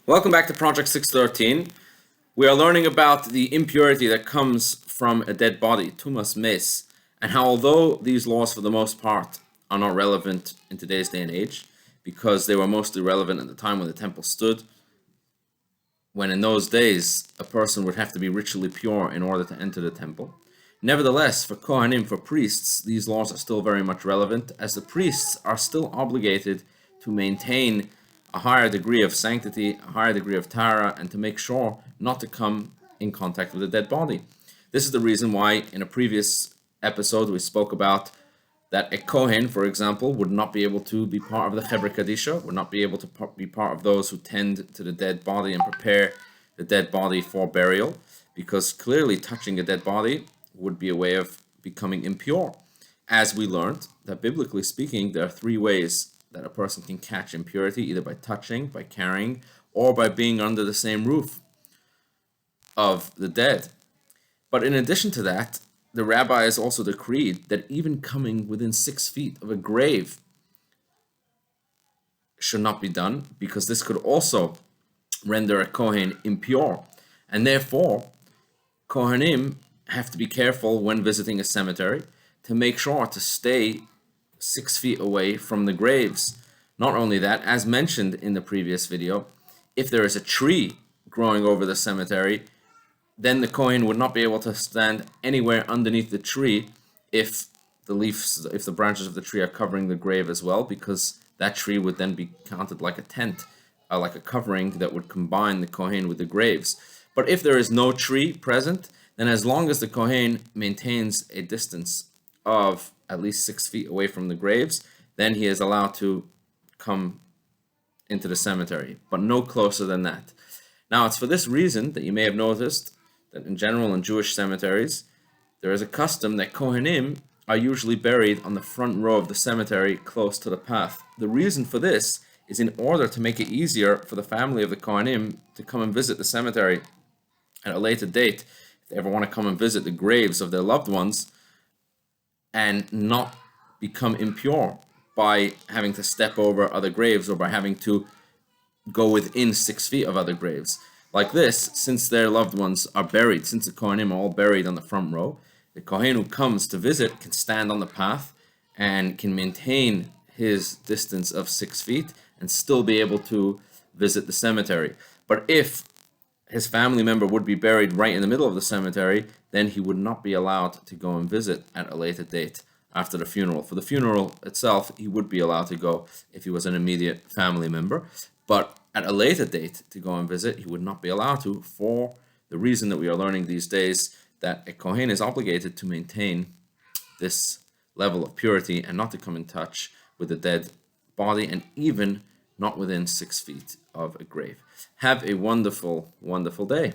Welcome back to Project 613. We are learning about the impurity that comes from a dead body, tumas mes, and how although these laws for the most part are not relevant in today's day and age, because they were mostly relevant at the time when the temple stood, when in those days a person would have to be ritually pure in order to enter the temple. Nevertheless, for Kohanim, for priests, these laws are still very much relevant, as the priests are still obligated to maintain a higher degree of sanctity, a higher degree of Torah, and to make sure not to come in contact with a dead body. This is the reason why in a previous episode we spoke about that a Kohen, for example, would not be able to be part of the Chevra Kadisha, would not be able to be part of those who tend to the dead body and prepare the dead body for burial, because clearly touching a dead body would be a way of becoming impure. As we learned, that biblically speaking, there are three ways that a person can catch impurity, either by touching, by carrying, or by being under the same roof of the dead. But in addition to that, the rabbi has also decreed that even coming within 6 feet of a grave should not be done, because this could also render a Kohen impure. And therefore, Kohanim have to be careful when visiting a cemetery to make sure to stay 6 feet away from the graves. Not only that, as mentioned in the previous video, if there is a tree growing over the cemetery, then the Kohen would not be able to stand anywhere underneath the tree if the branches of the tree are covering the grave as well, because that tree would then be counted like a tent, like a covering that would combine the Kohen with the graves. But if there is no tree present, then as long as the Kohen maintains a distance of at least 6 feet away from the graves, then he is allowed to come into the cemetery, but no closer than that. Now, it's for this reason that you may have noticed that in general in Jewish cemeteries, there is a custom that Kohanim are usually buried on the front row of the cemetery close to the path. The reason for this is in order to make it easier for the family of the Kohanim to come and visit the cemetery at a later date, if they ever want to come and visit the graves of their loved ones, and not become impure by having to step over other graves or by having to go within 6 feet of other graves. Like this, since their loved ones are buried, since the Kohanim are all buried on the front row, the Kohen who comes to visit can stand on the path and can maintain his distance of 6 feet and still be able to visit the cemetery. But if his family member would be buried right in the middle of the cemetery, then he would not be allowed to go and visit at a later date after the funeral. For the funeral itself, he would be allowed to go if he was an immediate family member, but at a later date to go and visit, he would not be allowed to, for the reason that we are learning these days, that a Kohen is obligated to maintain this level of purity and not to come in touch with a dead body, and even not within 6 feet of a grave. Have a wonderful, wonderful day.